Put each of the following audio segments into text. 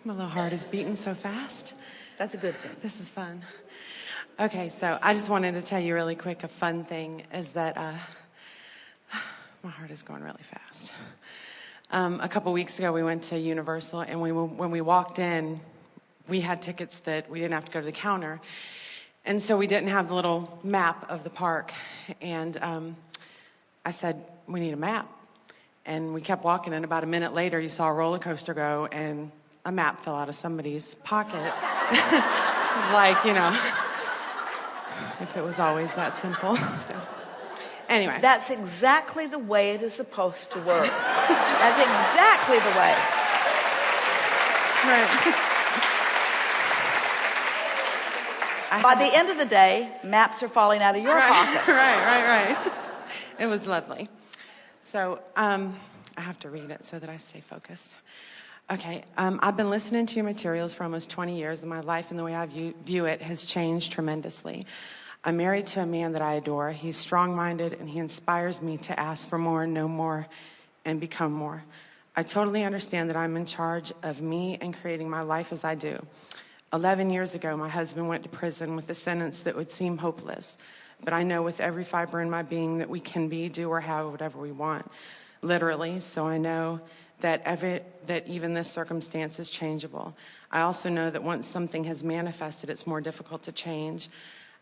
My little heart is beating so fast. That's a good thing. This is fun. Okay, so I just wanted to tell you really quick, a fun thing is that my heart is going really fast. A couple weeks ago, we went to Universal, and when we walked in, we had tickets that we didn't have to go to the counter. And so we didn't have the little map of the park. And I said, we need a map. And we kept walking, and about a minute later, you saw a roller coaster go, and a map fell out of somebody's pocket. It was like, you know, if it was always that simple. So, anyway. That's exactly the way it is supposed to work. That's exactly the way. Right. By the end of the day, maps are falling out of your pocket. Right. It was lovely. So I have to read it so that I stay focused. Okay, I've been listening to your materials for almost 20 years, and my life and the way I view it has changed tremendously. I'm married to a man that I adore. He's strong-minded, and he inspires me to ask for more, know more, and become more. I totally understand that I'm in charge of me and creating my life as I do. 11 years ago, my husband went to prison with a sentence that would seem hopeless. But I know with every fiber in my being that we can be, do, or have whatever we want, literally. So I know that even this circumstance is changeable. I also know that once something has manifested, it's more difficult to change.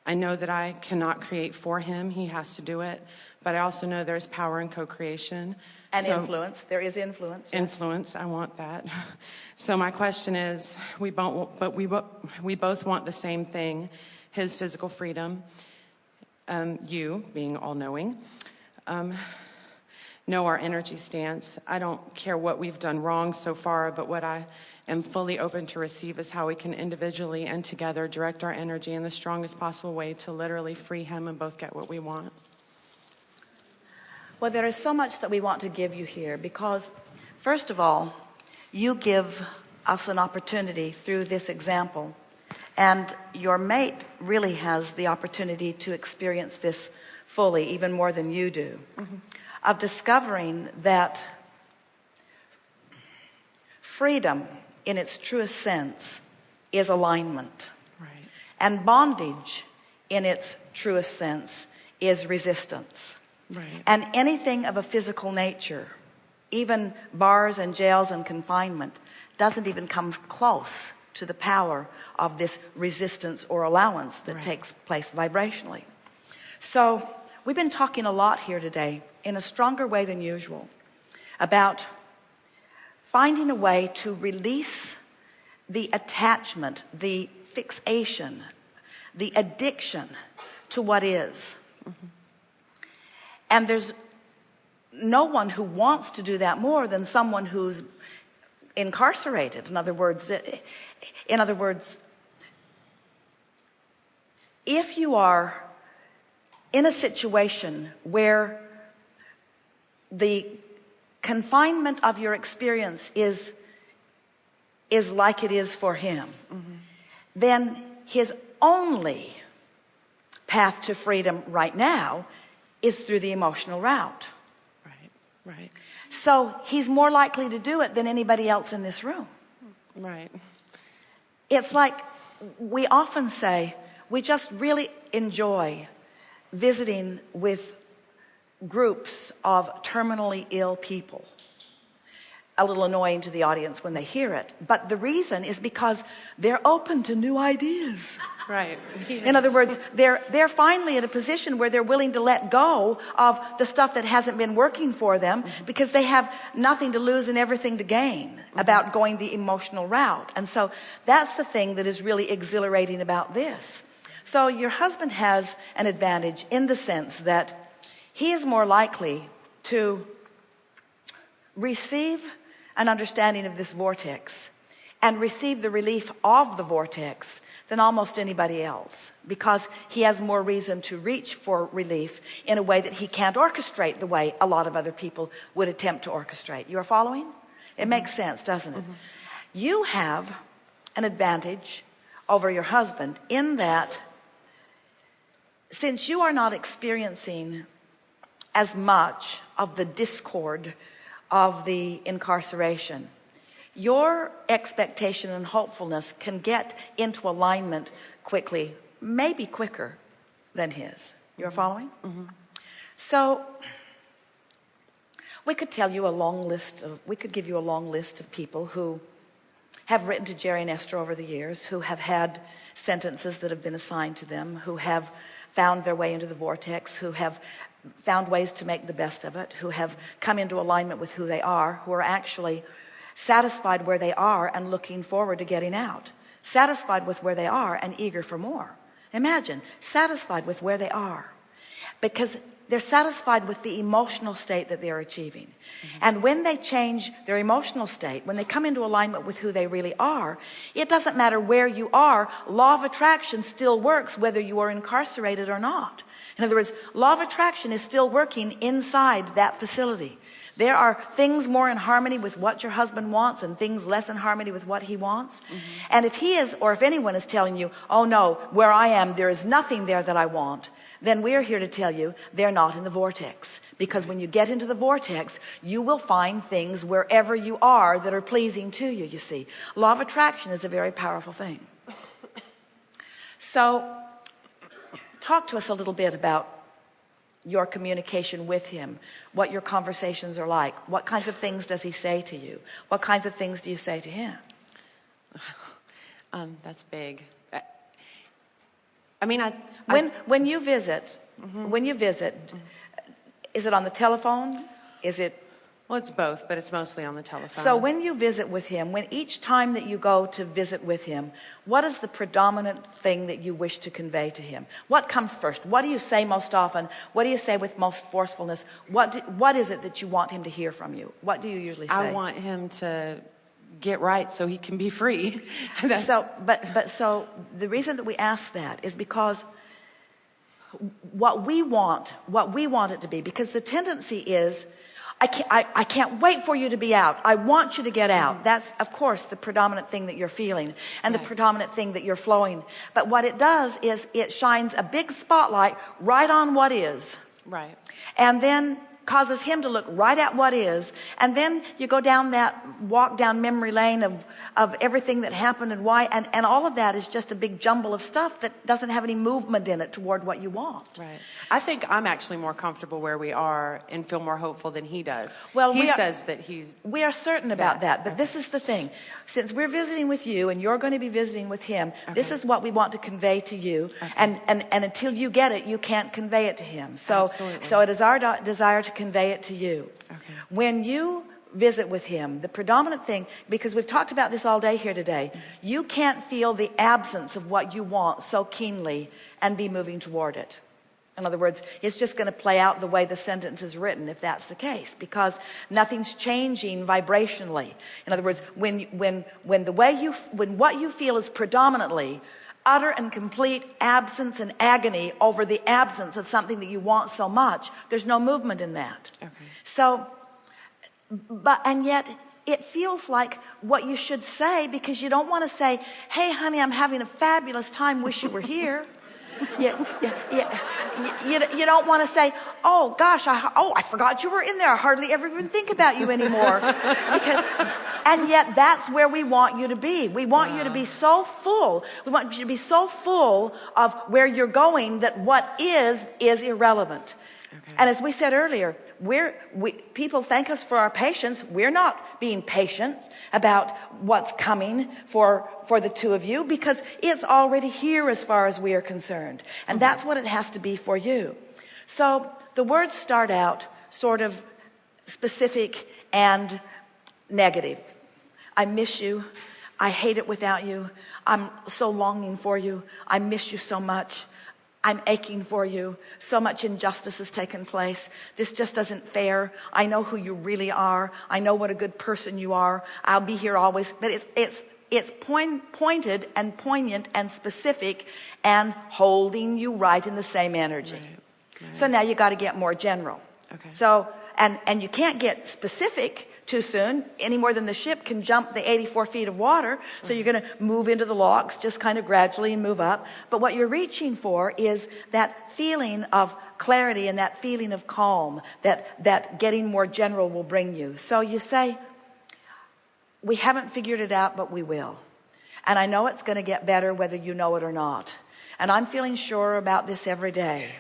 I know that I cannot create for him. He has to do it. But I also know there's power in co-creation. And influence. There is influence. Yes. Influence. I want that. So my question is, we both want the same thing, his physical freedom. You, being all-knowing, know our energy stance. I don't care what we've done wrong so far, but what I am fully open to receive is how we can individually and together direct our energy in the strongest possible way to literally free him and both get what we want. Well, there is so much that we want to give you here because, first of all, you give us an opportunity through this example. And your mate really has the opportunity to experience this fully, even more than you do, of discovering that freedom in its truest sense is alignment. Right. And bondage in its truest sense is resistance. Right. And anything of a physical nature, even bars and jails and confinement, doesn't even come close to the power of this resistance or allowance that takes place vibrationally. So we've been talking a lot here today in a stronger way than usual about finding a way to release the attachment, the fixation, the addiction to what is. And there's no one who wants to do that more than someone who's incarcerated. In other words, if you are in a situation where the confinement of your experience is like it is for him, then his only path to freedom right now is through the emotional route. Right. So he's more likely to do it than anybody else in this room. Right. It's like we often say, we just really enjoy visiting with groups of terminally ill people. A little annoying to the audience when they hear it, but the reason is because they're open to new ideas. Right. Yes. In other words, they're finally in a position where they're willing to let go of the stuff that hasn't been working for them because they have nothing to lose and everything to gain about going the emotional route. And so that's the thing that is really exhilarating about this. So your husband has an advantage in the sense that he is more likely to receive an understanding of this vortex and receive the relief of the vortex than almost anybody else, because he has more reason to reach for relief in a way that he can't orchestrate the way a lot of other people would attempt to orchestrate. You are following? It makes sense, doesn't it? You have an advantage over your husband in that since you are not experiencing as much of the discord of the incarceration, your expectation and hopefulness can get into alignment quickly, maybe quicker than his. You're following? So we could give you a long list of people who have written to Jerry and Esther over the years, who have had sentences that have been assigned to them, who have found their way into the vortex, who have found ways to make the best of it, who have come into alignment with who they are, who are actually satisfied where they are and looking forward to getting out, satisfied with where they are and eager for more. Imagine, satisfied with where they are, because they're satisfied with the emotional state that they're achieving. And when they change their emotional state, when they come into alignment with who they really are, it doesn't matter where you are. Law of attraction still works whether you are incarcerated or not. In other words, law of attraction is still working inside that facility. There are things more in harmony with what your husband wants and things less in harmony with what he wants. And if he is, or if anyone is telling you, oh no, where I am, there is nothing there that I want, then we're here to tell you they're not in the vortex. Because when you get into the vortex, you will find things wherever you are that are pleasing to you, you see. Law of attraction is a very powerful thing. So, talk to us a little bit about your communication with him, what your conversations are like. What kinds of things does he say to you? What kinds of things do you say to him? That's big. I mean, when you visit, is it on the telephone? Is it? Well, it's both, but it's mostly on the telephone. So when you visit with him, when each time that you go to visit with him, what is the predominant thing that you wish to convey to him? What comes first? What do you say most often? What do you say with most forcefulness? What is it that you want him to hear from you? What do you usually say? I want him to get right so he can be free. So the reason that we ask that is because what we want it to be, because the tendency is, I can't wait for you to be out. I want you to get out. That's, of course, the predominant thing that you're feeling and the predominant thing that you're flowing. But what it does is it shines a big spotlight right on what is. Right. And then causes him to look right at what is, and then you go down that walk down memory lane of everything that happened and why, and all of that is just a big jumble of stuff that doesn't have any movement in it toward what you want. Right. I think I'm actually more comfortable where we are and feel more hopeful than he does. Well, he says that we are certain about that, but this is the thing. Since we're visiting with you and you're going to be visiting with him, this is what we want to convey to you. And until you get it, you can't convey it to him. So it is our desire to convey it to you. When you visit with him, the predominant thing, because we've talked about this all day here today, you can't feel the absence of what you want so keenly and be moving toward it. In other words, it's just going to play out the way the sentence is written if that's the case, because nothing's changing vibrationally. In other words, when what you feel is predominantly utter and complete absence and agony over the absence of something that you want so much, there's no movement in that. So, and yet it feels like what you should say, because you don't want to say, hey honey, I'm having a fabulous time, wish you were here. You don't want to say, oh gosh, I forgot you were in there. I hardly ever even think about you anymore. And yet that's where we want you to be. We want you to be so full. We want you to be so full of where you're going that what is irrelevant. And as we said earlier, people thank us for our patience. We're not being patient about what's coming for the two of you, because it's already here as far as we are concerned. And that's what it has to be for you. So the words start out sort of specific and negative. I miss you. I hate it without you. I'm so longing for you. I miss you so much. I'm aching for you. So much injustice has taken place. This just isn't fair. I know who you really are. I know what a good person you are. I'll be here always. But it's pointed and poignant and specific and holding you right in the same energy. Right. So now you got to get more general. So, and you can't get specific too soon, any more than the ship can jump the 84 feet of water. So you're going to move into the locks just kind of gradually and move up. But what you're reaching for is that feeling of clarity and that feeling of calm that getting more general will bring you. So you say, we haven't figured it out, but we will. And I know it's going to get better whether you know it or not. And I'm feeling sure about this every day.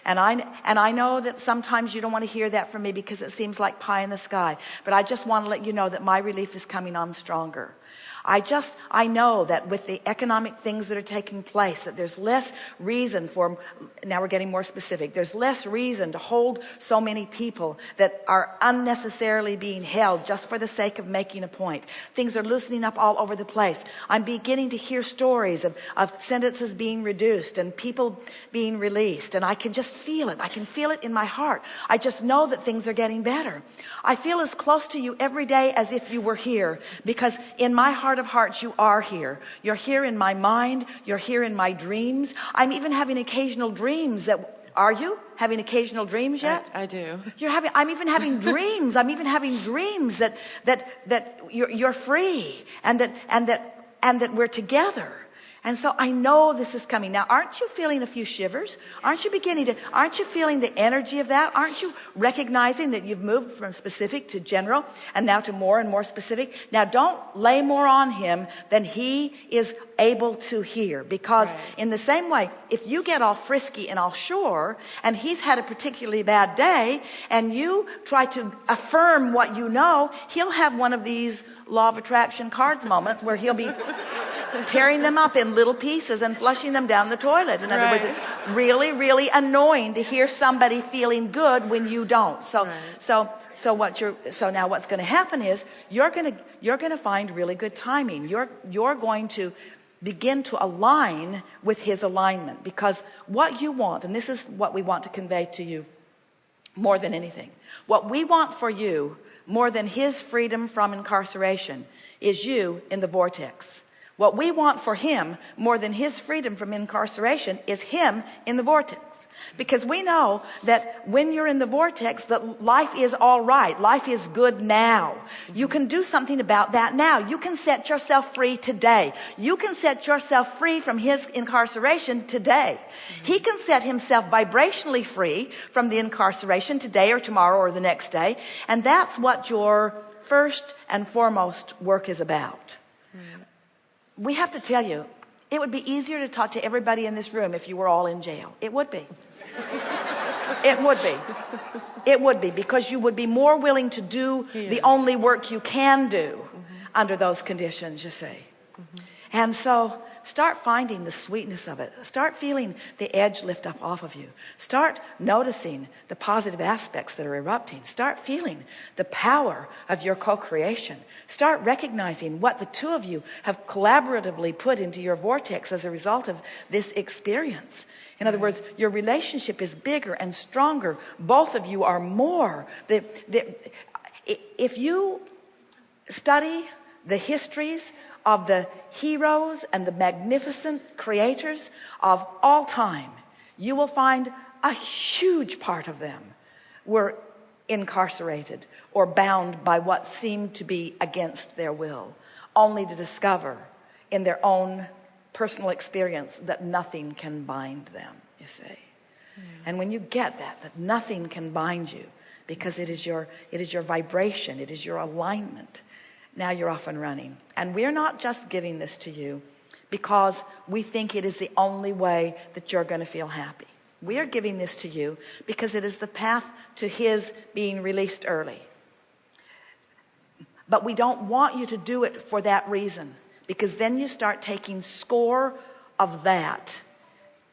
And I know that sometimes you don't want to hear that from me because it seems like pie in the sky. But I just want to let you know that my relief is coming on stronger. I know that with the economic things that are taking place, that there's less reason for, now we're getting more specific, there's less reason to hold so many people that are unnecessarily being held just for the sake of making a point. Things are loosening up all over the place. I'm beginning to hear stories of sentences being reduced and people being released, and I can just feel it. I can feel it in my heart. I just know that things are getting better. I feel as close to you every day as if you were here, because in my heart of hearts, you are here. You're here in my mind. You're here in my dreams. I'm even having occasional dreams that, are you having occasional dreams yet? I do. I'm even having dreams. I'm even having dreams that you're free and that we're together. And so I know this is coming. Now, aren't you feeling a few shivers? Aren't you feeling the energy of that? Aren't you recognizing that you've moved from specific to general and now to more and more specific? Now, don't lay more on him than he is able to hear, because in the same way, if you get all frisky and all sure, and he's had a particularly bad day, and you try to affirm what you know, he'll have one of these law of attraction cards moments where he'll be tearing them up in little pieces and flushing them down the toilet. In other words, it's really, really annoying to hear somebody feeling good when you don't. So now what's going to happen is you're going to find really good timing. You're going to begin to align with his alignment, because what you want, and this is what we want to convey to you more than anything, what we want for you more than his freedom from incarceration is you in the vortex. What we want for him more than his freedom from incarceration is him in the vortex. Because we know that when you're in the vortex, that life is all right. Life is good now. You can do something about that now. You can set yourself free today. You can set yourself free from his incarceration today. He can set himself vibrationally free from the incarceration today or tomorrow or the next day. And that's what your first and foremost work is about. We have to tell you, it would be easier to talk to everybody in this room if you were all in jail. It would be. It would be. It would be, because you would be more willing to do the only work you can do under those conditions, you see. And so start finding the sweetness of it. Start feeling the edge lift up off of you. Start noticing the positive aspects that are erupting. Start feeling the power of your co-creation. Start recognizing what the two of you have collaboratively put into your vortex as a result of this experience. In other words, your relationship is bigger and stronger. Both of you are more. If you study the histories of the heroes and the magnificent creators of all time, you will find a huge part of them were incarcerated or bound by what seemed to be against their will, only to discover in their own personal experience that nothing can bind them, you see. And when you get that nothing can bind you, because it is your vibration, it is your alignment, now you're off and running. And we're not just giving this to you because we think it is the only way that you're going to feel happy. We are giving this to you because it is the path to his being released early. But we don't want you to do it for that reason, because then you start taking score of that,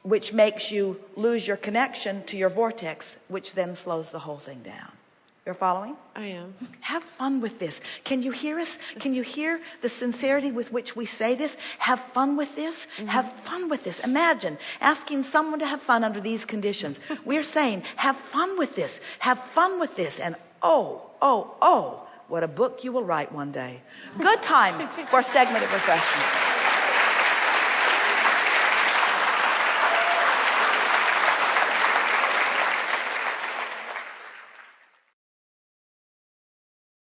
which makes you lose your connection to your vortex, which then slows the whole thing down. You're following? I am. Have fun with this. Can you hear us? Can you hear the sincerity with which we say this? Have fun with this. Have fun with this. Imagine asking someone to have fun under these conditions. We're saying, have fun with this. Have fun with this. And oh, what a book you will write one day. Good time for a segment of refreshment.